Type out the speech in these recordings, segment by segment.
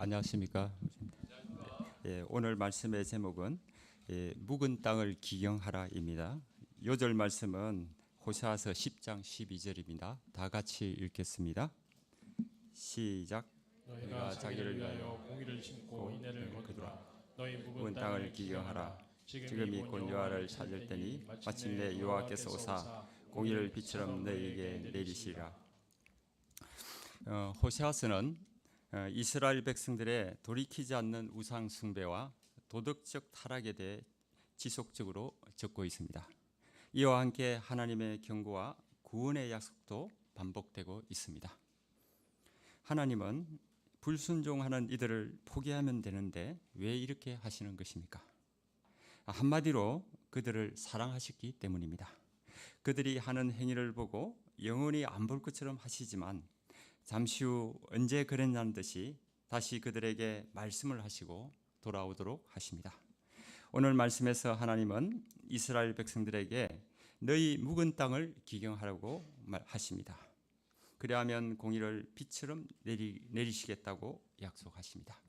안녕하십니까. 오늘 말씀의 제목은 묵은 땅을 기경하라입니다. 요절 말씀은 호세아서 10장 12절입니다. 다 같이 읽겠습니다. 시작. 너희가 자기를 위하여 공의를 심고 인애를 거두라. 너희 묵은 땅을 기경하라. 지금이 곧 여호와를 찾을 때니 마침내 여호와께서 오사 공의를 빛처럼 너희에게 내리시리라. 호세아서는 이스라엘 백성들의 돌이키지 않는 우상 숭배와 도덕적 타락에 대해 지속적으로 적고 있습니다. 이와 함께 하나님의 경고와 구원의 약속도 반복되고 있습니다. 하나님은 불순종하는 이들을 포기하면 되는데 왜 이렇게 하시는 것입니까? 한마디로 그들을 사랑하셨기 때문입니다. 그들이 하는 행위를 보고 영원히 안 볼 것처럼 하시지만 잠시 후 언제 그랬냐는 듯이 다시 그들에게 말씀을 하시고 돌아오도록 하십니다. 오늘 말씀에서 하나님은 이스라엘 백성들에게 너희 묵은 땅을 기경하라고 하십니다. 그리하면 공의를 빛처럼 내리시겠다고 약속하십니다.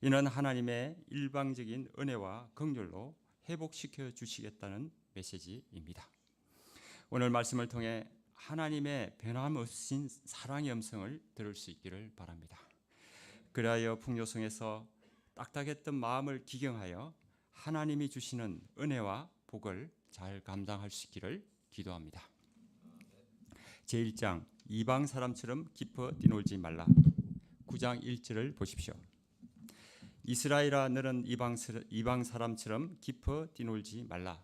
이는 하나님의 일방적인 은혜와 긍휼로 회복시켜 주시겠다는 메시지입니다. 오늘 말씀을 통해 하나님의 변함없인 사랑의 음성을 들을 수 있기를 바랍니다. 그리하여 풍요성에서 딱딱했던 마음을 기경하여 하나님이 주시는 은혜와 복을 잘 감당할 수 있기를 기도합니다. 제1장 이방 사람처럼 기뻐 뛰놀지 말라. 9장 1절을 보십시오. 이스라엘아 너는 이방 사람처럼 기뻐 뛰놀지 말라.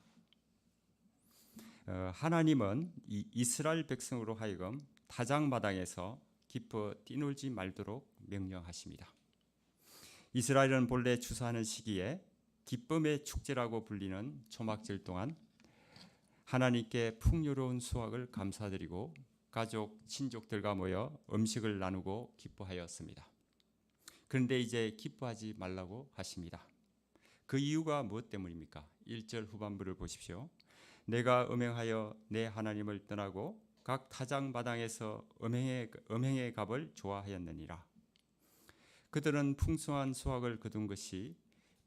하나님은 이 이스라엘 백성으로 하여금 타작마당에서 기뻐 뛰놀지 말도록 명령하십니다. 이스라엘은 본래 추수하는 시기에 기쁨의 축제라고 불리는 초막절 동안 하나님께 풍요로운 수확을 감사드리고 가족, 친족들과 모여 음식을 나누고 기뻐하였습니다. 그런데 이제 기뻐하지 말라고 하십니다. 그 이유가 무엇 때문입니까? 1절 후반부를 보십시오. 내가 음행하여 내 하나님을 떠나고 각 타작마당에서 음행의 값을 좋아하였느니라. 그들은 풍성한 수확을 거둔 것이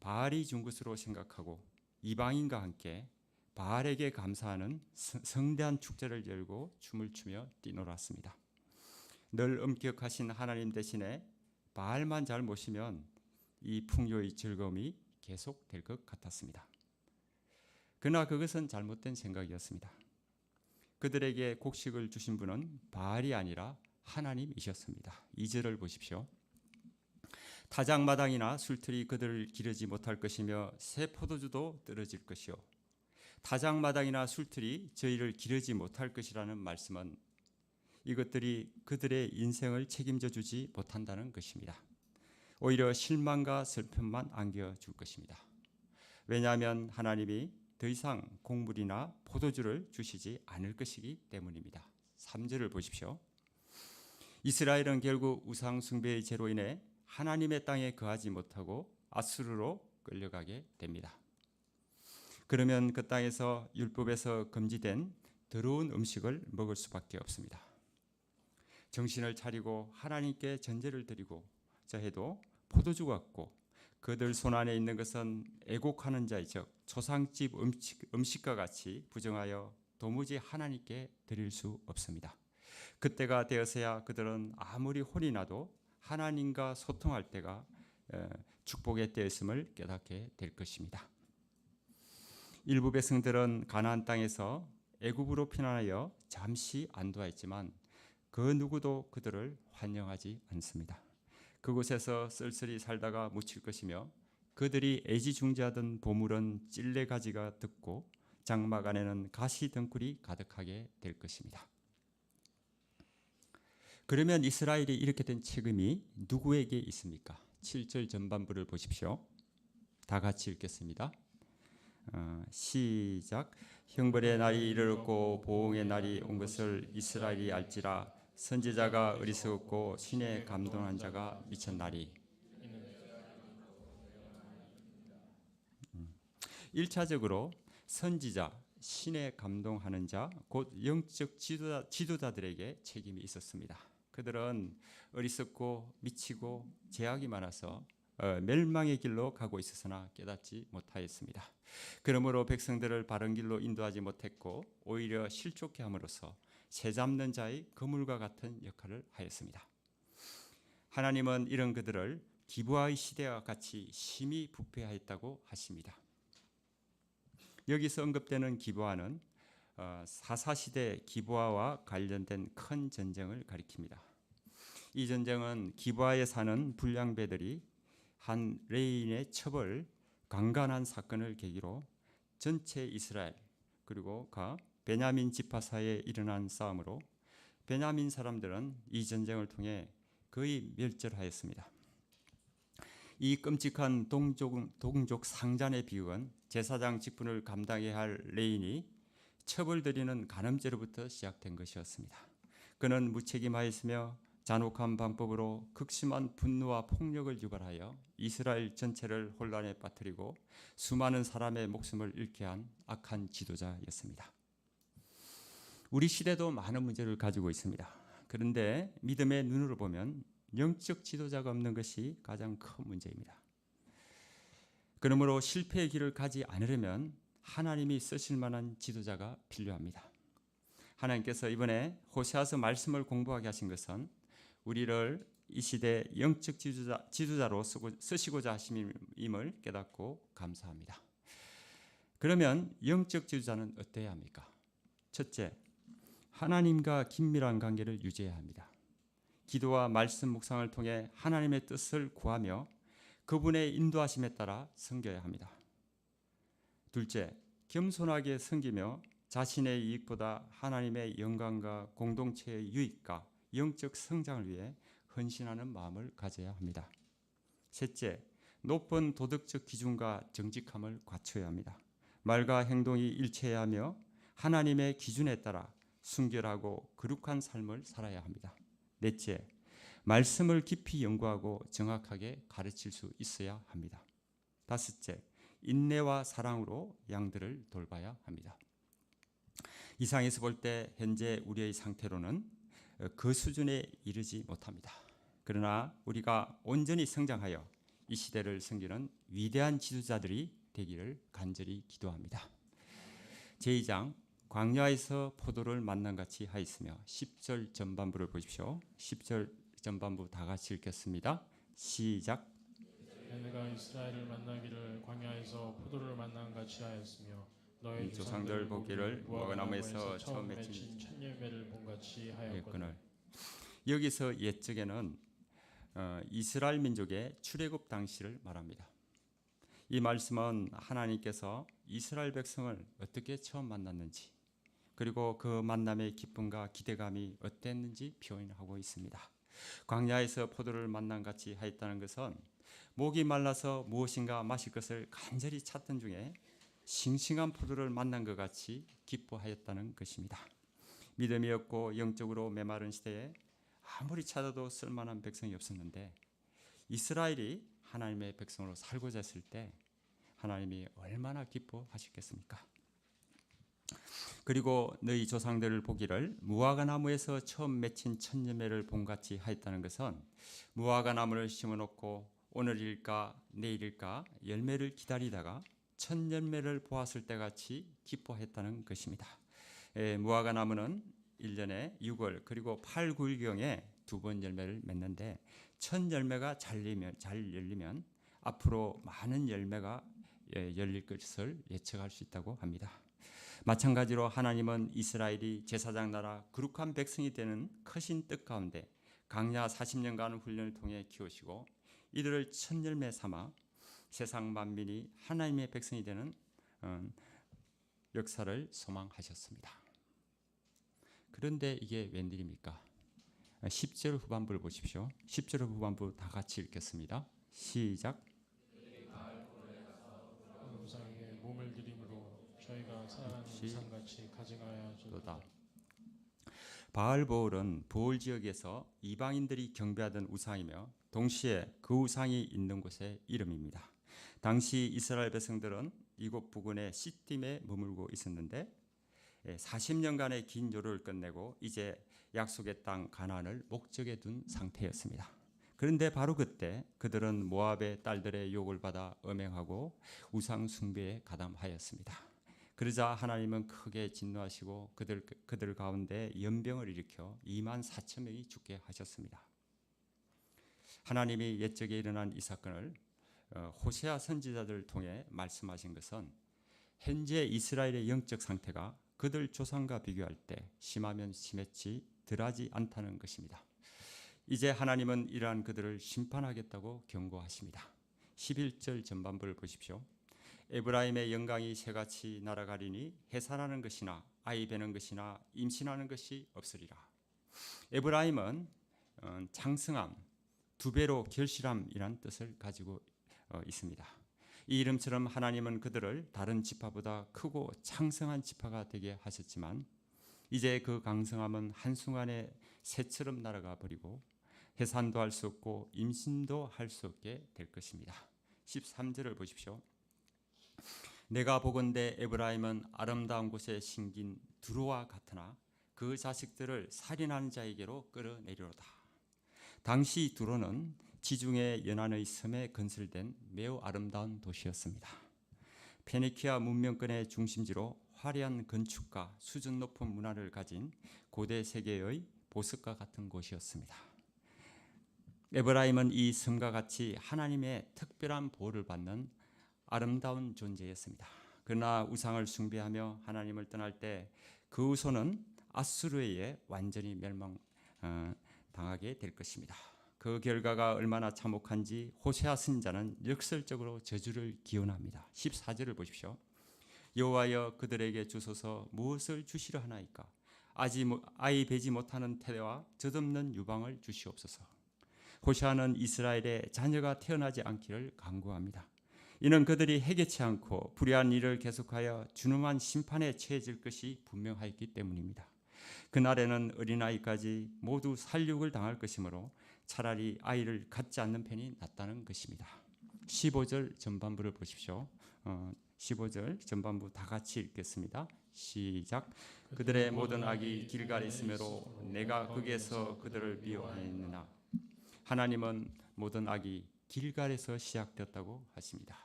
바알이 준 것으로 생각하고 이방인과 함께 바알에게 감사하는 성대한 축제를 열고 춤을 추며 뛰놀았습니다. 늘 엄격하신 하나님 대신에 바알만 잘 모시면 이 풍요의 즐거움이 계속될 것 같았습니다. 그러나 그것은 잘못된 생각이었습니다. 그들에게 곡식을 주신 분은 바알이 아니라 하나님이셨습니다. 2절을 보십시오. 타작마당이나 술틀이 그들을 기르지 못할 것이며 새 포도주도 떨어질 것이요. 타작마당이나 술틀이 저희를 기르지 못할 것이라는 말씀은 이것들이 그들의 인생을 책임져 주지 못한다는 것입니다. 오히려 실망과 슬픔만 안겨줄 것입니다. 왜냐하면 하나님이 더 이상 곡물이나 포도주를 주시지 않을 것이기 때문입니다. 3절을 보십시오. 이스라엘은 결국 우상 숭배의 죄로 인해 하나님의 땅에 거하지 못하고 아수르로 끌려가게 됩니다. 그러면 그 땅에서 율법에서 금지된 더러운 음식을 먹을 수밖에 없습니다. 정신을 차리고 하나님께 전제를 드리고 자해도 포도주 같고 그들 손안에 있는 것은 애곡하는 자의 즉 조상집 음식과 같이 부정하여 도무지 하나님께 드릴 수 없습니다. 그때가 되어서야 그들은 아무리 혼이 나도 하나님과 소통할 때가 축복의 때였음을 깨닫게 될 것입니다. 일부 백성들은 가나안 땅에서 애굽으로 피난하여 잠시 안도하였지만 그 누구도 그들을 환영하지 않습니다. 그곳에서 쓸쓸히 살다가 묻힐 것이며 그들이 애지중지하던 보물은 찔레가지가 듣고 장막 안에는 가시 덩굴이 가득하게 될 것입니다. 그러면 이스라엘이 이렇게 된 책임이 누구에게 있습니까? 7절 전반부를 보십시오. 다 같이 읽겠습니다. 시작. 형벌의 날이 이르렀고 보응의 날이 온 것을 이스라엘이 알지라. 선지자가 어리석었고 신에 감동한 자가 미쳤나리. 1차적으로 선지자, 신에 감동하는 자, 곧 영적 지도자들에게 책임이 있었습니다. 그들은 어리석고 미치고 죄악이 많아서 멸망의 길로 가고 있었으나 깨닫지 못하였습니다. 그러므로 백성들을 바른 길로 인도하지 못했고 오히려 실족케 함으로써 새 잡는 자의 그물과 같은 역할을 하였습니다. 하나님은 이런 그들을 기브아의 시대와 같이 심히 부패하였다고 하십니다. 여기서 언급되는 기브아는 사사시대 기브아와 관련된 큰 전쟁을 가리킵니다. 이 전쟁은 기브아에 사는 불량배들이 한 레인의 첩을 강간한 사건을 계기로 전체 이스라엘 그리고 베냐민 지파 사이에 일어난 싸움으로 베냐민 사람들은 이 전쟁을 통해 거의 멸절하였습니다. 이 끔찍한 동족 상잔의 비극은 제사장 직분을 감당해야 할 레인이 첩을 들이는 간음죄로부터 시작된 것이었습니다. 그는 무책임하였으며 잔혹한 방법으로 극심한 분노와 폭력을 유발하여 이스라엘 전체를 혼란에 빠뜨리고 수많은 사람의 목숨을 잃게 한 악한 지도자였습니다. 우리 시대도 많은 문제를 가지고 있습니다. 그런데 믿음의 눈으로 보면 영적 지도자가 없는 것이 가장 큰 문제입니다. 그러므로 실패의 길을 가지 않으려면 하나님이 쓰실 만한 지도자가 필요합니다. 하나님께서 이번에 호세아서 말씀을 공부하게 하신 것은 우리를 이 시대 영적 지도자로 쓰시고자 하심임을 깨닫고 감사합니다. 그러면 영적 지도자는 어때야 합니까? 첫째, 하나님과 긴밀한 관계를 유지해야 합니다. 기도와 말씀 묵상을 통해 하나님의 뜻을 구하며 그분의 인도하심에 따라 섬겨야 합니다. 둘째, 겸손하게 섬기며 자신의 이익보다 하나님의 영광과 공동체의 유익과 영적 성장을 위해 헌신하는 마음을 가져야 합니다. 셋째, 높은 도덕적 기준과 정직함을 갖춰야 합니다. 말과 행동이 일치해야 하며 하나님의 기준에 따라 순결하고 거룩한 삶을 살아야 합니다. 넷째, 말씀을 깊이 연구하고 정확하게 가르칠 수 있어야 합니다. 다섯째, 인내와 사랑으로 양들을 돌봐야 합니다. 이상에서 볼 때 현재 우리의 상태로는 그 수준에 이르지 못합니다. 그러나 우리가 온전히 성장하여 이 시대를 섬기는 위대한 지도자들이 되기를 간절히 기도합니다. 제2장 광야에서 포도를 만난 같이 하였으며 10절 전반부를 보십시오. 10절 전반부 다 같이 읽겠습니다. 시작. 내가 이스라엘을 만나기를 광야에서 포도를 만난 같이 하였으며 너희 조상들 보기를 무화과나무에서 처음 맺힌 첫 열매를 본 같이 하였거늘. 여기서 옛적에는 이스라엘 민족의 출애굽 당시를 말합니다. 이 말씀은 하나님께서 이스라엘 백성을 어떻게 처음 만났는지 그리고 그 만남의 기쁨과 기대감이 어땠는지 표현하고 있습니다. 광야에서 포도를 만난 같이 하였다는 것은 목이 말라서 무엇인가 마실 것을 간절히 찾던 중에 싱싱한 포도를 만난 것 같이 기뻐하였다는 것입니다. 믿음이 없고 영적으로 메마른 시대에 아무리 찾아도 쓸만한 백성이 없었는데 이스라엘이 하나님의 백성으로 살고자 했을 때 하나님이 얼마나 기뻐하셨겠습니까? 그리고 너희 조상들을 보기를 무화과나무에서 처음 맺힌 첫 열매를 본같이 하였다는 것은 무화과나무를 심어놓고 오늘일까 내일일까 열매를 기다리다가 첫 열매를 보았을 때 같이 기뻐했다는 것입니다. 무화과나무는 1년에 6월 그리고 8, 9일경에 2번 열매를 맺는데 첫 열매가 잘 열리면 앞으로 많은 열매가 열릴 것을 예측할 수 있다고 합니다. 마찬가지로 하나님은 이스라엘이 제사장 나라 거룩한 백성이 되는 크신 뜻 가운데 광야 40년간 훈련을 통해 키우시고 이들을 첫 열매 삼아 세상 만민이 하나님의 백성이 되는 역사를 소망하셨습니다. 그런데 이게 웬일입니까? 10절 후반부를 보십시오. 10절 후반부 다 같이 읽겠습니다. 시작. 우상에게 몸을 드림으로 저희가 살아가는 우상같이 가증하여 주도다. 바알보울은 보울 지역에서 이방인들이 경배하던 우상이며 동시에 그 우상이 있는 곳의 이름입니다. 당시 이스라엘 백성들은 이곳 부근의 시딤에 머물고 있었는데 40년간의 긴 요로를 끝내고 이제 약속의 땅 가나안을 목적에 둔 상태였습니다. 그런데 바로 그때 그들은 모압의 딸들의 욕을 받아 음행하고 우상 숭배에 가담하였습니다. 그러자 하나님은 크게 진노하시고 그들 가운데 연병을 일으켜 2만 4천 명이 죽게 하셨습니다. 하나님이 옛적에 일어난 이 사건을 호세아 선지자들을 통해 말씀하신 것은 현재 이스라엘의 영적 상태가 그들 조상과 비교할 때 심하면 심했지 덜하지 않다는 것입니다. 이제 하나님은 이러한 그들을 심판하겠다고 경고하십니다. 11절 전반부를 보십시오. 에브라임의 영광이 새같이 날아가리니 해산하는 것이나 아이 베는 것이나 임신하는 것이 없으리라. 에브라임은 장성함, 두 배로 결실함이란 뜻을 가지고 있습니다. 이 이름처럼 하나님은 그들을 다른 지파보다 크고 창성한 지파가 되게 하셨지만 이제 그 강성함은 한순간에 새처럼 날아가 버리고 해산도 할 수 없고 임신도 할 수 없게 될 것입니다. 13절을 보십시오. 내가 보건대 에브라임은 아름다운 곳에 심긴 두루와 같으나 그 자식들을 살인하는 자에게로 끌어내리로다. 당시 두로는 지중해 연안의 섬에 건설된 매우 아름다운 도시였습니다. 페니키아 문명권의 중심지로 화려한 건축과 수준 높은 문화를 가진 고대 세계의 보석과 같은 곳이었습니다. 에브라임은 이 섬과 같이 하나님의 특별한 보호를 받는 아름다운 존재였습니다. 그러나 우상을 숭배하며 하나님을 떠날 때 그 후손은 아수르에 의해 완전히 멸망당하게 될 것입니다. 그 결과가 얼마나 참혹한지 호세아 선지자는 역설적으로 저주를 기원합니다. 14절을 보십시오. 여호와여 그들에게 주소서 무엇을 주시려 하나이까? 아이 베지 못하는 태와 젖없는 유방을 주시옵소서. 호세아는 이스라엘의 자녀가 태어나지 않기를 간구합니다. 이는 그들이 해결치 않고 불의한 일을 계속하여 준엄한 심판에 처해질 것이 분명하였기 때문입니다. 그날에는 어린아이까지 모두 살육을 당할 것이므로 차라리 아이를 갖지 않는 편이 낫다는 것입니다. 15절 전반부를 보십시오. 15절 전반부 다 같이 읽겠습니다. 시작. 그들의 모든 악이 길갈에 있으므로 내가 거기에서 그들을 미워하였느냐. 하나님은 모든 악이 길갈에서 시작되었다고 하십니다.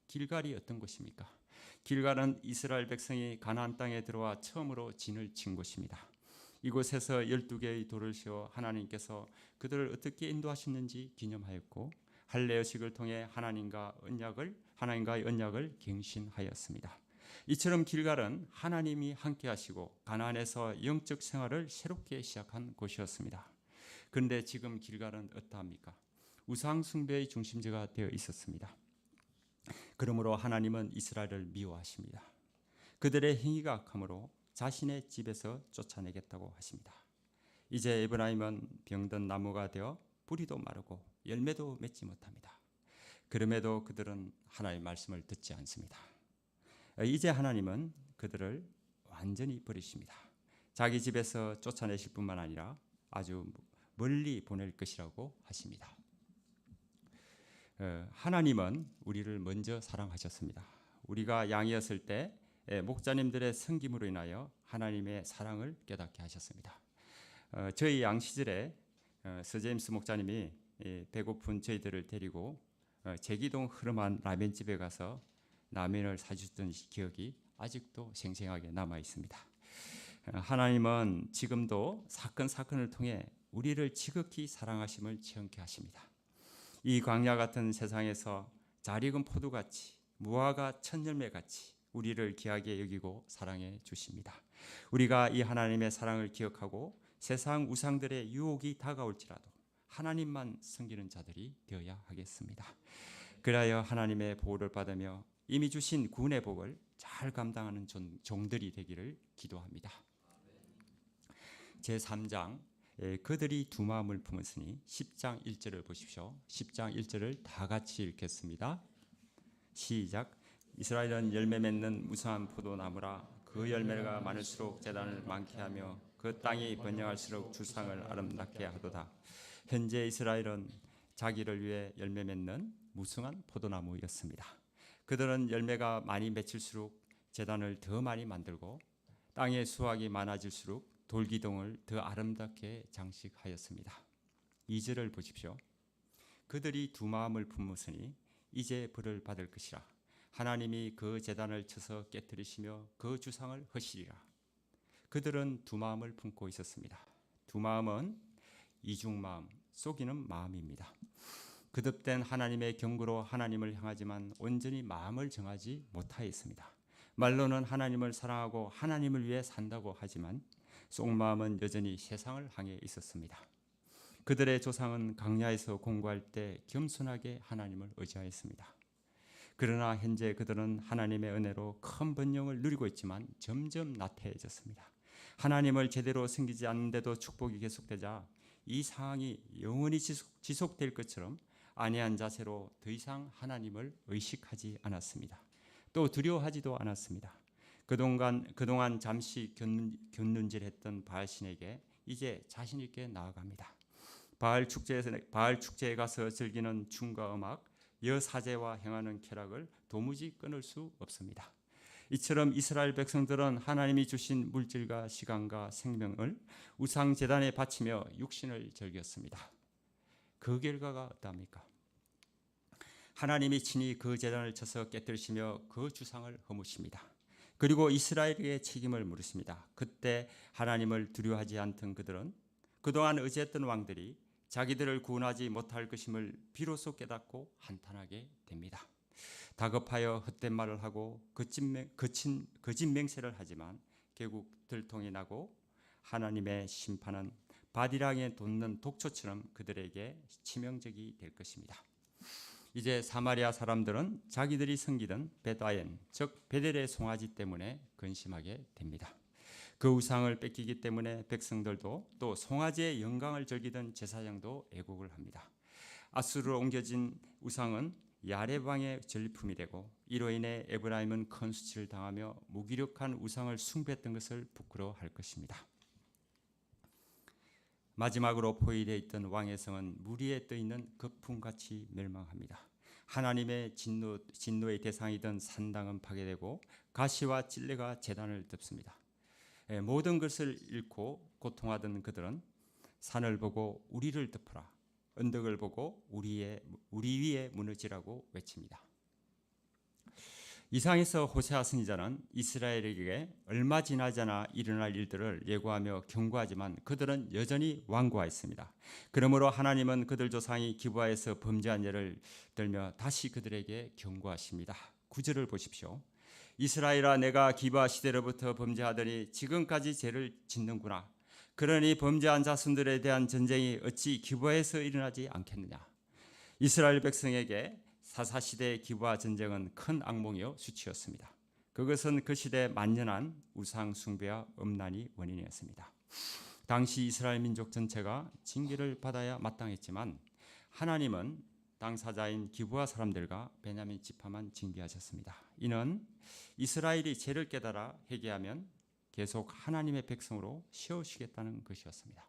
길갈이 어떤 곳입니까? 길갈은 이스라엘 백성이 가나안 땅에 들어와 처음으로 진을 친 곳입니다. 이곳에서 12개의 돌을 세워 하나님께서 그들을 어떻게 인도하셨는지 기념하였고 할례 의식을 통해 하나님과의 언약을 갱신하였습니다. 이처럼 길갈은 하나님이 함께 하시고 가나안에서 영적 생활을 새롭게 시작한 곳이었습니다. 그런데 지금 길갈은 어떠합니까? 우상 숭배의 중심지가 되어 있었습니다. 그러므로 하나님은 이스라엘을 미워하십니다. 그들의 행위가 악함으로 자신의 집에서 쫓아내겠다고 하십니다. 이제 에브라임은 병든 나무가 되어 뿌리도 마르고 열매도 맺지 못합니다. 그럼에도 그들은 하나님의 말씀을 듣지 않습니다. 이제 하나님은 그들을 완전히 버리십니다. 자기 집에서 쫓아내실 뿐만 아니라 아주 멀리 보낼 것이라고 하십니다. 하나님은 우리를 먼저 사랑하셨습니다. 우리가 양이었을 때 목자님들의 섬김으로 인하여 하나님의 사랑을 깨닫게 하셨습니다. 저희 양 시절에 서제임스 목자님이 배고픈 저희들을 데리고 제기동 흐름한 라면집에 가서 라면을 사주셨던 기억이 아직도 생생하게 남아 있습니다. 하나님은 지금도 사건을 통해 우리를 지극히 사랑하심을 체험케 하십니다. 이 광야 같은 세상에서 잘 익은 포도같이 무화과 첫 열매같이 우리를 귀하게 여기고 사랑해 주십니다. 우리가 이 하나님의 사랑을 기억하고 세상 우상들의 유혹이 다가올지라도 하나님만 섬기는 자들이 되어야 하겠습니다. 그리하여 하나님의 보호를 받으며 이미 주신 구원의 복을 잘 감당하는 종들이 되기를 기도합니다. 제3장 그들이 두 마음을 품었으니 10장 1절을 보십시오. 10장 1절을 다 같이 읽겠습니다. 시작. 이스라엘은 열매 맺는 무성한 포도나무라. 그 열매가 많을수록 재단을 많게 하며 그 땅이 번영할수록 주상을 아름답게 하도다. 현재 이스라엘은 자기를 위해 열매 맺는 무성한 포도나무였습니다. 그들은 열매가 많이 맺힐수록 재단을 더 많이 만들고 땅의 수확이 많아질수록 돌기둥을 더 아름답게 장식하였습니다. 2절을 보십시오. 그들이 두 마음을 품으으니 이제 벌을 받을 것이라. 하나님이 그 제단을 쳐서 깨뜨리시며 그 주상을 허시리라. 그들은 두 마음을 품고 있었습니다. 두 마음은 이중마음, 속이는 마음입니다. 거듭된 하나님의 경고로 하나님을 향하지만 온전히 마음을 정하지 못하였습니다. 말로는 하나님을 사랑하고 하나님을 위해 산다고 하지만 속마음은 여전히 세상을 향해 있었습니다. 그들의 조상은 광야에서 공부할 때 겸손하게 하나님을 의지하였습니다. 그러나 현재 그들은 하나님의 은혜로 큰 번영을 누리고 있지만 점점 나태해졌습니다. 하나님을 제대로 섬기지 않는데도 축복이 계속되자 이 상황이 영원히 지속될 것처럼 안이한 자세로 더 이상 하나님을 의식하지 않았습니다. 또 두려워하지도 않았습니다. 그동안 잠시 곁눈질했던 바알신에게 이제 자신 있게 나아갑니다. 바알 축제에 가서 즐기는 춤과 음악, 여사제와 행하는 쾌락을 도무지 끊을 수 없습니다. 이처럼 이스라엘 백성들은 하나님이 주신 물질과 시간과 생명을 우상 제단에 바치며 육신을 즐겼습니다. 그 결과가 어떠합니까? 하나님이 친히 그 제단을 쳐서 깨뜨리시며 그 주상을 허무십니다. 그리고 이스라엘에게 책임을 물으십니다. 그때 하나님을 두려워하지 않던 그들은 그동안 의지했던 왕들이 자기들을 구원하지 못할 것임을 비로소 깨닫고 한탄하게 됩니다. 다급하여 헛된 말을 하고 거짓 맹세를 하지만 결국 들통이 나고 하나님의 심판은 바디랑에 돋는 독초처럼 그들에게 치명적이 될 것입니다. 이제 사마리아 사람들은 자기들이 섬기던 베다엔, 즉 베델의 송아지 때문에 근심하게 됩니다. 그 우상을 뺏기기 때문에 백성들도 또 송아지의 영광을 즐기던 제사장도 애국을 합니다. 아수르로 옮겨진 우상은 야레방의 전리품이 되고 이로 인해 에브라임은 큰 수치를 당하며 무기력한 우상을 숭배했던 것을 부끄러워할 것입니다. 마지막으로 포위되어 있던 왕의 성은 물 위에 떠있는 거품같이 멸망합니다. 하나님의 진노의 대상이던 산당은 파괴되고 가시와 찔레가 제단을 덮습니다. 모든 것을 잃고 고통하던 그들은 산을 보고 우리를 덮어라, 언덕을 보고 우리 위에 무너지라고 외칩니다. 이상에서 호세아 선지자는 이스라엘에게 얼마 지나지 않아 일어날 일들을 예고하며 경고하지만 그들은 여전히 완고하였습니다. 그러므로 하나님은 그들 조상이 기브아에서 범죄한 예를 들며 다시 그들에게 경고하십니다. 9절을 보십시오. 이스라엘아, 내가 기브아 시대로부터 범죄하더니 지금까지 죄를 짓는구나. 그러니 범죄한 자손들에 대한 전쟁이 어찌 기브아에서 일어나지 않겠느냐. 이스라엘 백성에게 사사시대의 기브아 전쟁은 큰 악몽이요 수치였습니다. 그것은 그 시대 만연한 우상 숭배와 음란이 원인이었습니다. 당시 이스라엘 민족 전체가 징계를 받아야 마땅했지만 하나님은 당사자인 기브아 사람들과 베냐민 지파만 징계하셨습니다. 이는 이스라엘이 죄를 깨달아 회개하면 계속 하나님의 백성으로 세우시겠다는 것이었습니다.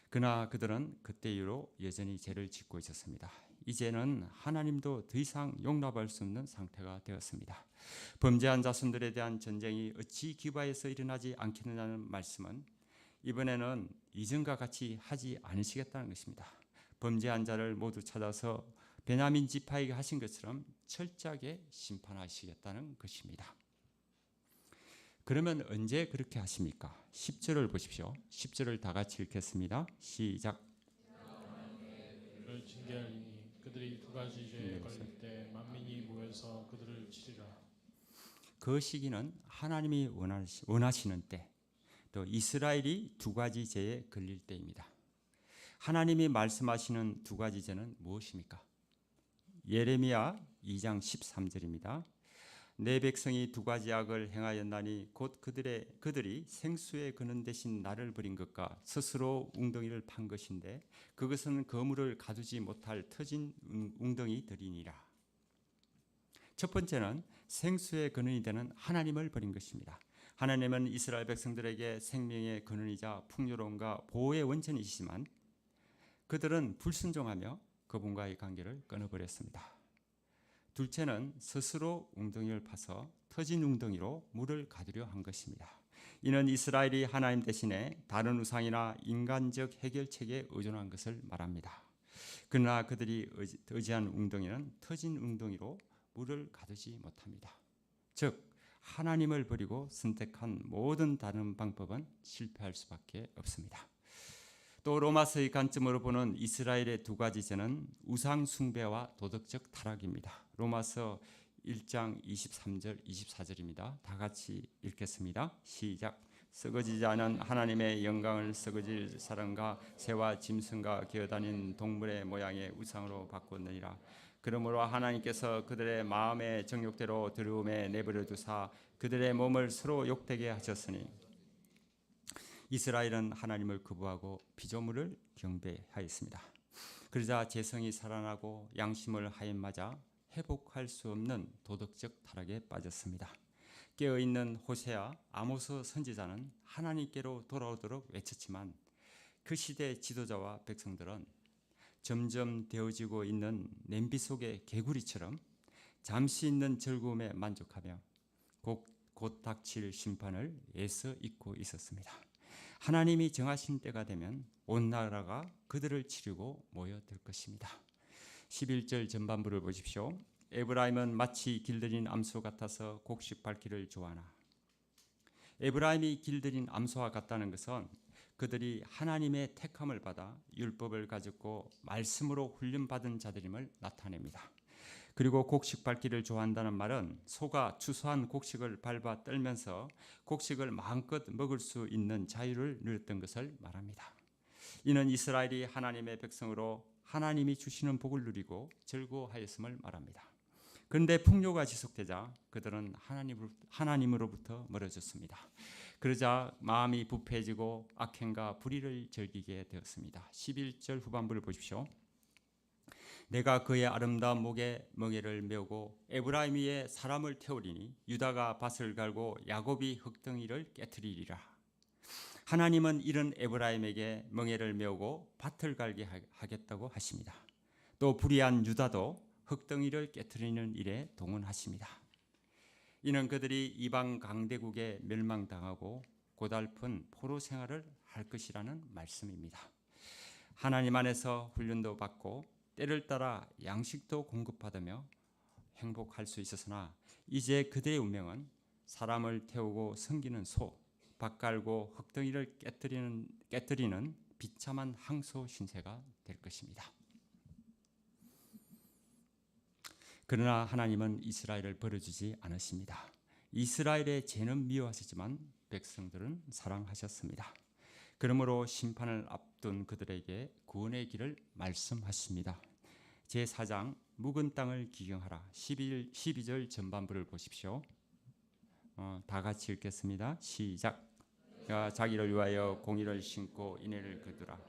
그러나 그들은 그때 이후로 여전히 죄를 짓고 있었습니다. 이제는 하나님도 더 이상 용납할 수 없는 상태가 되었습니다. 범죄한 자손들에 대한 전쟁이 어찌 기브아에서 일어나지 않겠느냐는 말씀은 이번에는 이전과 같이 하지 않으시겠다는 것입니다. 범죄한 자를 모두 찾아서 베냐민 지파에게 하신 것처럼 철저하게 심판하시겠다는 것입니다. 그러면 언제 그렇게 하십니까? 10절을 보십시오. 10절을 다 같이 읽겠습니다. 시작. 그를 징계하리니 그들이 두 가지 죄에 걸릴 때 만민이 모여서 그들을 치리라. 그 시기는 하나님이 원하시는 때, 또 이스라엘이 두 가지 죄에 걸릴 때입니다. 하나님이 말씀하시는 두 가지 죄는 무엇입니까? 예레미야 2장 13절입니다. 내 백성이 두 가지 악을 행하였나니 곧 그들이 생수의 근원 대신 나를 버린 것과 스스로 웅덩이를 판 것인데 그것은 거물을 가두지 못할 터진 웅덩이들이니라. 첫 번째는 생수의 근원이 되는 하나님을 버린 것입니다. 하나님은 이스라엘 백성들에게 생명의 근원이자 풍요로움과 보호의 원천이시지만 그들은 불순종하며 그분과의 관계를 끊어버렸습니다. 둘째는 스스로 웅덩이를 파서 터진 웅덩이로 물을 가두려 한 것입니다. 이는 이스라엘이 하나님 대신에 다른 우상이나 인간적 해결책에 의존한 것을 말합니다. 그러나 그들이 의지한 웅덩이는 터진 웅덩이로 물을 가두지 못합니다. 즉 하나님을 버리고 선택한 모든 다른 방법은 실패할 수밖에 없습니다. 또 로마서의 관점으로 보는 이스라엘의 두 가지 죄는 우상 숭배와 도덕적 타락입니다. 로마서 1장 23절 24절입니다. 다 같이 읽겠습니다. 시작. 썩어지지 않은 하나님의 영광을 썩어질 사람과 새와 짐승과 기어다니는 동물의 모양의 우상으로 바꾸느니라. 그러므로 하나님께서 그들의 마음의 정욕대로 두려움에 내버려 두사 그들의 몸을 서로 욕되게 하셨으니 이스라엘은 하나님을 거부하고 피조물을 경배하였습니다. 그러자 재성이 살아나고 양심을 하인맞아 회복할 수 없는 도덕적 타락에 빠졌습니다. 깨어있는 호세아, 아모스 선지자는 하나님께로 돌아오도록 외쳤지만 그 시대 지도자와 백성들은 점점 되어지고 있는 냄비 속의 개구리처럼 잠시 있는 즐거움에 만족하며 곧 닥칠 심판을 애써 잊고 있었습니다. 하나님이 정하신 때가 되면 온 나라가 그들을 치르고 모여들 것입니다. 11절 전반부를 보십시오. 에브라임은 마치 길들인 암소 같아서 곡식 밟기를 좋아하나. 에브라임이 길들인 암소와 같다는 것은 그들이 하나님의 택함을 받아 율법을 가졌고 말씀으로 훈련받은 자들임을 나타냅니다. 그리고 곡식 밟기를 좋아한다는 말은 소가 추수한 곡식을 밟아 떨면서 곡식을 마음껏 먹을 수 있는 자유를 누렸던 것을 말합니다. 이는 이스라엘이 하나님의 백성으로 하나님이 주시는 복을 누리고 즐거워하였음을 말합니다. 그런데 풍요가 지속되자 그들은 하나님으로부터 멀어졌습니다. 그러자 마음이 부패해지고 악행과 불의를 즐기게 되었습니다. 11절 후반부를 보십시오. 내가 그의 아름다운 목에 멍에를 메우고 에브라임 위에 사람을 태우리니 유다가 밭을 갈고 야곱이 흙덩이를 깨트리리라. 하나님은 이런 에브라임에게 멍에를 메우고 밭을 갈게 하겠다고 하십니다. 또 불의한 유다도 흙덩이를 깨트리는 일에 동원하십니다. 이는 그들이 이방 강대국에 멸망당하고 고달픈 포로 생활을 할 것이라는 말씀입니다. 하나님 안에서 훈련도 받고 때를 따라 양식도 공급받으며 행복할 수 있었으나 이제 그들의 운명은 사람을 태우고 섬기는 소, 밭 갈고 흙덩이를 깨뜨리는 비참한 항소 신세가 될 것입니다. 그러나 하나님은 이스라엘을 버려주지 않으십니다. 이스라엘의 죄는 미워하시지만 백성들은 사랑하셨습니다. 그러므로 심판을 앞둔 그들에게 구원의 길을 말씀하십니다. 제4장 묵은 땅을 기경하라. 12절 전반부를 보십시오. 다 같이 읽겠습니다. 시작. 자기를 위하여 공의를 심고 인애를 거두라.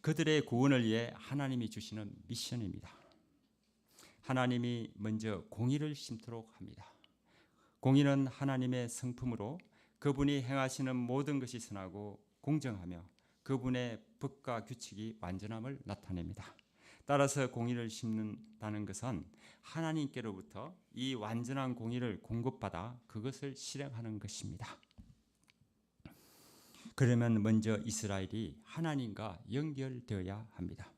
그들의 구원을 위해 하나님이 주시는 미션입니다. 하나님이 먼저 공의를 심도록 합니다. 공의는 하나님의 성품으로 그분이 행하시는 모든 것이 선하고 공정하며 그분의 법과 규칙이 완전함을 나타냅니다. 따라서 공의를 심는다는 것은 하나님께로부터 이 완전한 공의를 공급받아 그것을 실행하는 것입니다. 그러면 먼저 이스라엘이 하나님과 연결되어야 합니다.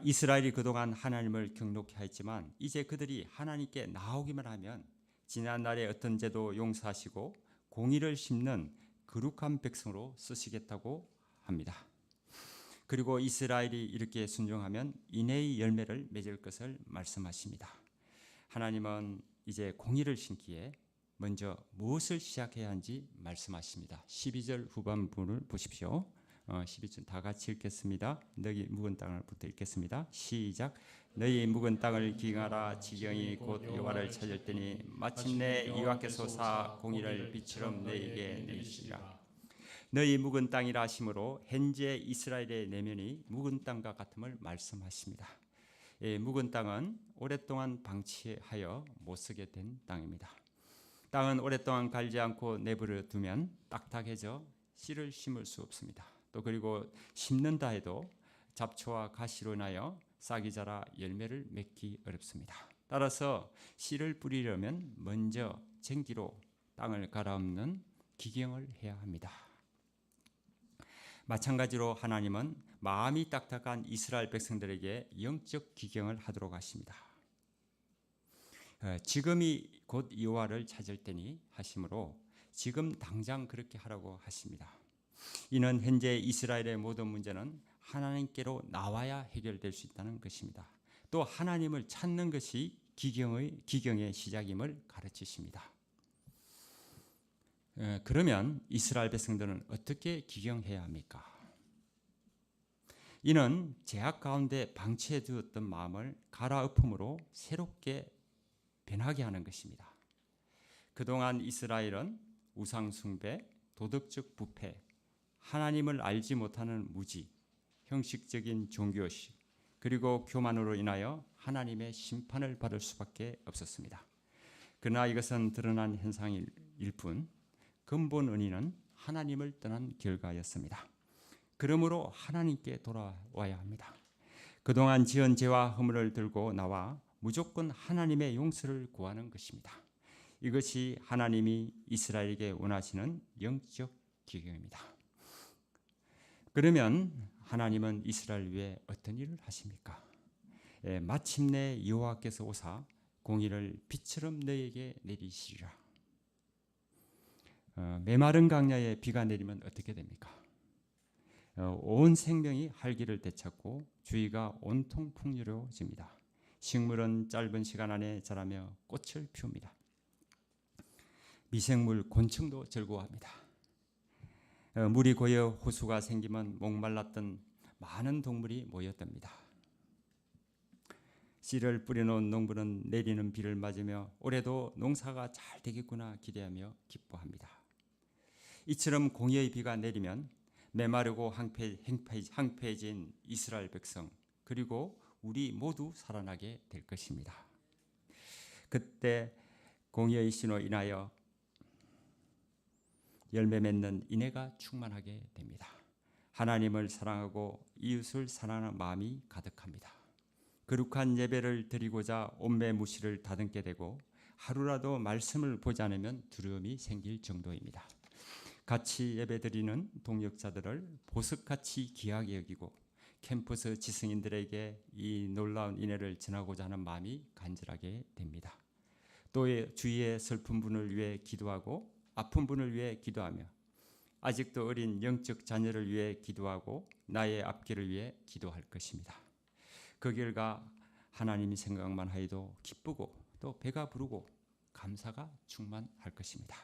이스라엘이 그동안 하나님을 경록해 했지만 이제 그들이 하나님께 나오기만 하면 지난날의 어떤 죄도 용서하시고 공의를 심는 거룩한 백성으로 쓰시겠다고 합니다. 그리고 이스라엘이 이렇게 순종하면 인애의 열매를 맺을 것을 말씀하십니다. 하나님은 이제 공의를 심기에 먼저 무엇을 시작해야 하는지 말씀하십니다. 12절 후반부를 보십시오. 12절 다 같이 읽겠습니다. 너희 묵은 땅을부터 읽겠습니다. 시작. 너희 묵은 땅을 기경하라. 지경이 곧 여호와를 찾을 때니 마침내 여호와께서 사 공의를 빛처럼 너희에게 내리시리라. 너희 묵은 땅이라 하심으로 현재 이스라엘의 내면이 묵은 땅과 같음을 말씀하십니다. 묵은 땅은 오랫동안 방치하여 못 쓰게 된 땅입니다. 땅은 오랫동안 갈지 않고 내버려 두면 딱딱해져 씨를 심을 수 없습니다. 또 그리고 심는다 해도 잡초와 가시로 인하여 싹이 자라 열매를 맺기 어렵습니다. 따라서 씨를 뿌리려면 먼저 무쟁기로 땅을 갈아엎는 기경을 해야 합니다. 마찬가지로 하나님은 마음이 딱딱한 이스라엘 백성들에게 영적 기경을 하도록 하십니다. 지금이 곧 여호와를 찾을 때니 하시므로 지금 당장 그렇게 하라고 하십니다. 이는 현재 이스라엘의 모든 문제는 하나님께로 나와야 해결될 수 있다는 것입니다. 또 하나님을 찾는 것이 기경의 시작임을 가르치십니다. 그러면 이스라엘 백성들은 어떻게 기경해야 합니까? 이는 죄악 가운데 방치해 두었던 마음을 갈아엎음으로 새롭게 변하게 하는 것입니다. 그동안 이스라엘은 우상 숭배, 도덕적 부패, 하나님을 알지 못하는 무지, 형식적인 종교식, 그리고 교만으로 인하여 하나님의 심판을 받을 수밖에 없었습니다. 그러나 이것은 드러난 현상일 뿐 근본 원인은 하나님을 떠난 결과였습니다. 그러므로 하나님께 돌아와야 합니다. 그동안 지은 죄와 허물을 들고 나와 무조건 하나님의 용서를 구하는 것입니다. 이것이 하나님이 이스라엘에게 원하시는 영적 기경입니다. 그러면 하나님은 이스라엘 위에 어떤 일을 하십니까? 마침내 여호와께서 오사 공의를 빛처럼 너희에게 내리시리라. 메마른 강야에 비가 내리면 어떻게 됩니까? 온 생명이 활기를 되찾고 주위가 온통 풍요로워집니다. 식물은 짧은 시간 안에 자라며 꽃을 피웁니다. 미생물 곤충도 즐거워합니다. 물이 고여 호수가 생기면 목말랐던 많은 동물이 모였답니다. 씨를 뿌려놓은 농부는 내리는 비를 맞으며 올해도 농사가 잘 되겠구나 기대하며 기뻐합니다. 이처럼 공의의 비가 내리면 메마르고 황폐해진 이스라엘 백성 그리고 우리 모두 살아나게 될 것입니다. 그때 공의의 신호 인하여 열매 맺는 인애가 충만하게 됩니다. 하나님을 사랑하고 이웃을 사랑하는 마음이 가득합니다. 거룩한 예배를 드리고자 온매무시를 다듬게 되고 하루라도 말씀을 보지 않으면 두려움이 생길 정도입니다. 같이 예배드리는 동역자들을 보석같이 귀하게 여기고 캠퍼스 지성인들에게 이 놀라운 인애를 전하고자 하는 마음이 간절하게 됩니다. 또 주위의 슬픈 분을 위해 기도하고 아픈 분을 위해 기도하며 아직도 어린 영적 자녀를 위해 기도하고 나의 앞길을 위해 기도할 것입니다. 그 결과 하나님이 생각만 하여도 기쁘고 또 배가 부르고 감사가 충만할 것입니다.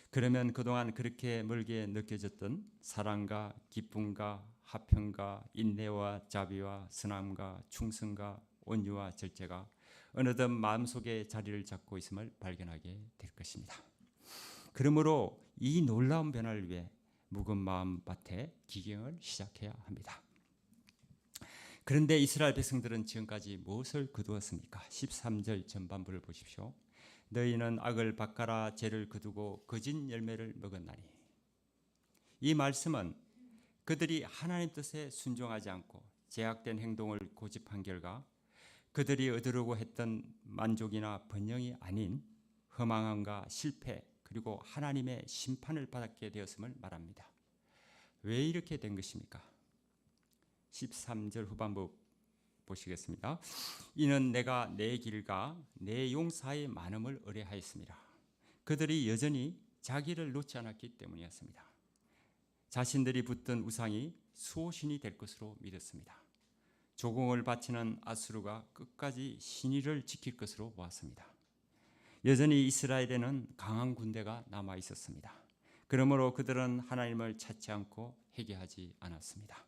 그러면 그동안 그렇게 멀게 느껴졌던 사랑과 기쁨과 화평과 인내와 자비와 선함과 충성과 온유와 절제가 어느덧 마음속에 자리를 잡고 있음을 발견하게 될 것입니다. 그러므로 이 놀라운 변화를 위해 묵은 마음밭에 기경을 시작해야 합니다. 그런데 이스라엘 백성들은 지금까지 무엇을 거두었습니까? 13절 전반부를 보십시오. 너희는 악을 밭갈아 죄를 거두고 거짓 열매를 먹었나니. 이 말씀은 그들이 하나님 뜻에 순종하지 않고 제약된 행동을 고집한 결과 그들이 얻으려고 했던 만족이나 번영이 아닌 허망함과 실패 그리고 하나님의 심판을 받게 되었음을 말합니다. 왜 이렇게 된 것입니까? 13절 후반부 보시겠습니다. 이는 내가 내 길과 내 용사의 많음을 의뢰하였습니다. 그들이 여전히 자기를 놓지 않았기 때문이었습니다. 자신들이 붙든 우상이 수호신이 될 것으로 믿었습니다. 조공을 바치는 아수르가 끝까지 신의를 지킬 것으로 보았습니다. 여전히 이스라엘에는 강한 군대가 남아 있었습니다. 그러므로 그들은 하나님을 찾지 않고 회개하지 않았습니다.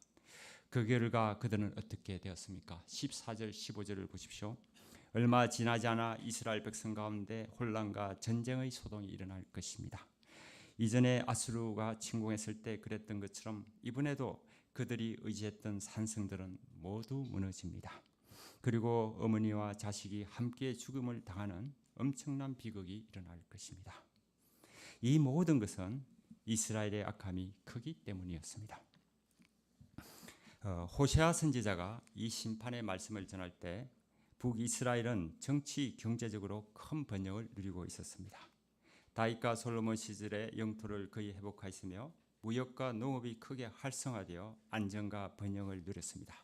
그 결과 그들은 어떻게 되었습니까? 14절 15절을 보십시오. 얼마 지나지 않아 이스라엘 백성 가운데 혼란과 전쟁의 소동이 일어날 것입니다. 이전에 아수르가 침공했을 때 그랬던 것처럼 이번에도 그들이 의지했던 산성들은 모두 무너집니다. 그리고 어머니와 자식이 함께 죽음을 당하는 엄청난 비극이 일어날 것입니다. 이 모든 것은 이스라엘의 악함이 크기 때문이었습니다. 호세아 선지자가 이 심판의 말씀을 전할 때 북이스라엘은 정치 경제적으로 큰 번영을 누리고 있었습니다. 다윗과 솔로몬 시절에 영토를 거의 회복하였으며 무역과 농업이 크게 활성화되어 안정과 번영을 누렸습니다.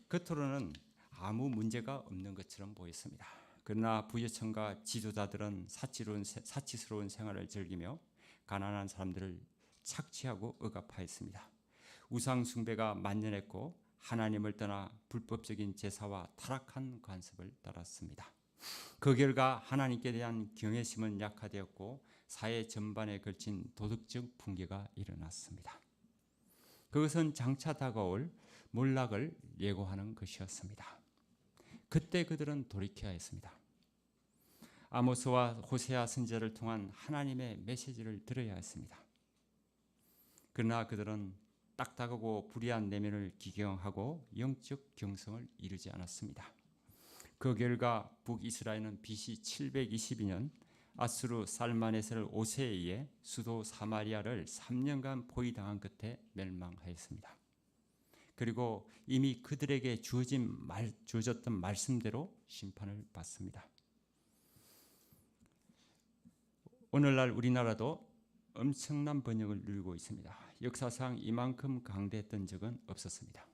겉으로는 아무 문제가 없는 것처럼 보였습니다. 그러나 부여층과 지도자들은 사치스러운 생활을 즐기며 가난한 사람들을 착취하고 억압하였습니다. 우상 숭배가 만연했고 하나님을 떠나 불법적인 제사와 타락한 관습을 따랐습니다. 그 결과 하나님께 대한 경외심은 약화되었고 사회 전반에 걸친 도덕적 붕괴가 일어났습니다. 그것은 장차 다가올 몰락을 예고하는 것이었습니다. 그때 그들은 돌이켜야 했습니다. 아모스와 호세아 선지자를 통한 하나님의 메시지를 들어야 했습니다. 그러나 그들은 딱딱하고 불의한 내면을 기경하고 영적 경성을 이루지 않았습니다. 그 결과 북이스라엘은 BC 722년 아수르 살마네ser 5세에 의해 수도 사마리아를 3년간 포위당한 끝에 멸망하였습니다. 그리고 이미 그들에게 주어졌던 말씀대로 심판을 받습니다. 오늘날 우리나라도 엄청난 번영을 누리고 있습니다. 역사상 이만큼 강대했던 적은 없었습니다.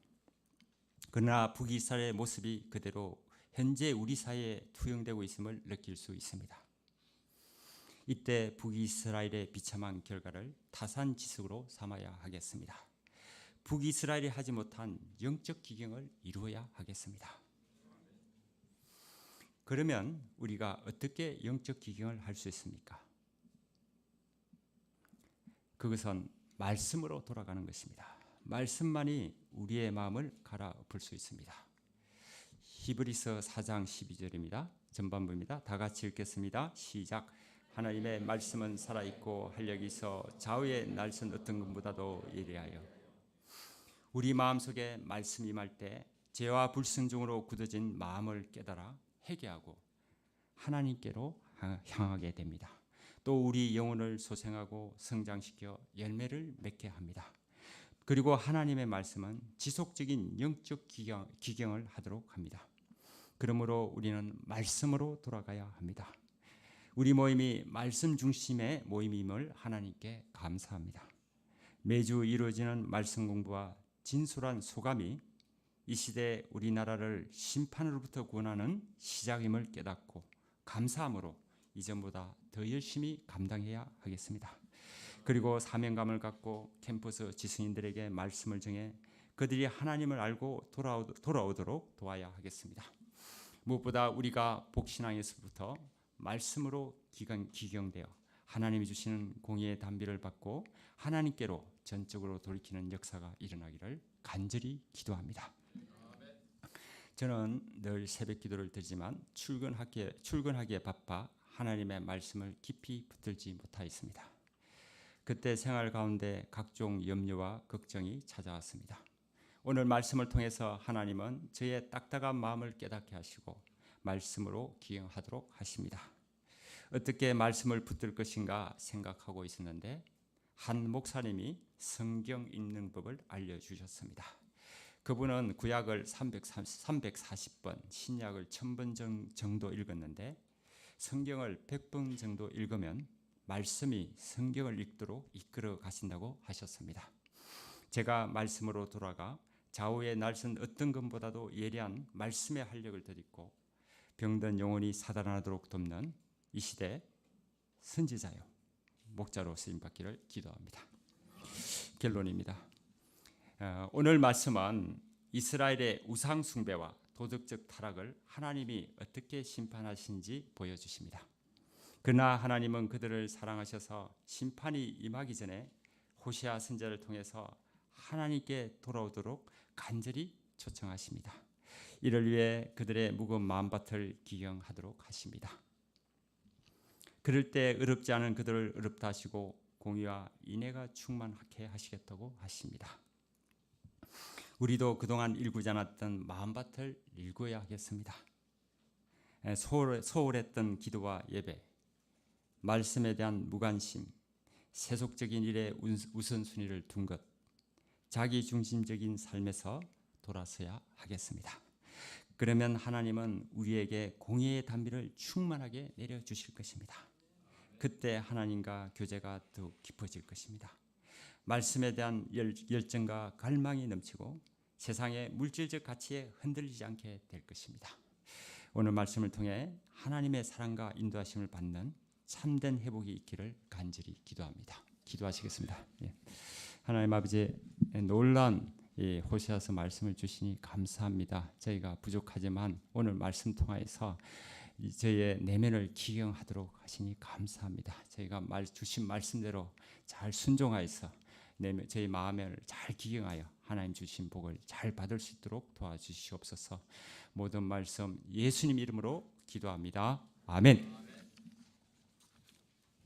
그러나 북이스라엘의 모습이 그대로 현재 우리 사회에 투영되고 있음을 느낄 수 있습니다. 이때 북이스라엘의 비참한 결과를 타산지석으로 삼아야 하겠습니다. 북이스라엘이 하지 못한 영적 기경을 이루어야 하겠습니다. 그러면 우리가 어떻게 영적 기경을 할 수 있습니까? 그것은 말씀으로 돌아가는 것입니다. 말씀만이 우리의 마음을 갈아엎을 수 있습니다. 히브리서 4장 12절입니다. 전반부입니다. 다 같이 읽겠습니다. 시작. 하나님의 말씀은 살아있고 활력이 있어 좌우의 날선 어떤 것보다도 예리하여. 우리 마음속에 말씀이 임할 때 죄와 불순종으로 굳어진 마음을 깨달아 회개하고 하나님께로 향하게 됩니다. 또 우리 영혼을 소생하고 성장시켜 열매를 맺게 합니다. 그리고 하나님의 말씀은 지속적인 영적 기경을 하도록 합니다. 그러므로 우리는 말씀으로 돌아가야 합니다. 우리 모임이 말씀 중심의 모임임을 하나님께 감사합니다. 매주 이루어지는 말씀 공부와 진솔한 소감이 이 시대 우리나라를 심판으로부터 구원하는 시작임을 깨닫고 감사함으로 이전보다 더 열심히 감당해야 하겠습니다. 그리고 사명감을 갖고 캠퍼스 지성인들에게 말씀을 전해 그들이 하나님을 알고 돌아오도록 도와야 하겠습니다. 무엇보다 우리가 복신앙에서부터 말씀으로 기경되어 하나님이 주시는 공의의 단비를 받고 하나님께로 전적으로 돌이키는 역사가 일어나기를 간절히 기도합니다. 저는 늘 새벽 기도를 드리지만 출근하기에 바빠 하나님의 말씀을 깊이 붙들지 못하였습니다. 그때 생활 가운데 각종 염려와 걱정이 찾아왔습니다. 오늘 말씀을 통해서 하나님은 저의 딱딱한 마음을 깨닫게 하시고 말씀으로 기행하도록 하십니다. 어떻게 말씀을 붙들 것인가 생각하고 있었는데 한 목사님이 성경 읽는 법을 알려주셨습니다. 그분은 구약을 340번, 신약을 1000번 정도 읽었는데 성경을 100번 정도 읽으면 말씀이 성경을 읽도록 이끌어 가신다고 하셨습니다. 제가 말씀으로 돌아가 좌우의 날선 어떤 것보다도 예리한 말씀의 활력을 덧입고 병든 영혼이 살아나도록 돕는 이 시대 선지자요 목자로 쓰임받기를 기도합니다. 결론입니다. 오늘 말씀은 이스라엘의 우상 숭배와 도덕적 타락을 하나님이 어떻게 심판하신지 보여주십니다. 그러나 하나님은 그들을 사랑하셔서 심판이 임하기 전에 호세아 선지자를 통해서 하나님께 돌아오도록 간절히 초청하십니다. 이를 위해 그들의 무거운 마음밭을 기경하도록 하십니다. 그럴 때 어렵지 않은 그들을 어렵다 하시고 공의와 인애가 충만하게 하시겠다고 하십니다. 우리도 그동안 일구지 않았던 마음밭을 일구어야 하겠습니다. 소홀했던 기도와 예배, 말씀에 대한 무관심, 세속적인 일에 우선순위를 둔 것, 자기중심적인 삶에서 돌아서야 하겠습니다. 그러면 하나님은 우리에게 공의의 단비를 충만하게 내려주실 것입니다. 그때 하나님과 교제가 더욱 깊어질 것입니다. 말씀에 대한 열정과 갈망이 넘치고 세상의 물질적 가치에 흔들리지 않게 될 것입니다. 오늘 말씀을 통해 하나님의 사랑과 인도하심을 받는 참된 회복이 있기를 간절히 기도합니다. 기도하시겠습니다. 예. 하나님 아버지, 놀라운 호세아서 말씀을 주시니 감사합니다. 저희가 부족하지만 오늘 말씀 통하여서 저희의 내면을 기경하도록 하시니 감사합니다. 저희가 주신 말씀대로 잘 순종하여서 저희 마음을 잘 기경하여 하나님 주신 복을 잘 받을 수 있도록 도와주시옵소서. 모든 말씀 예수님 이름으로 기도합니다. 아멘.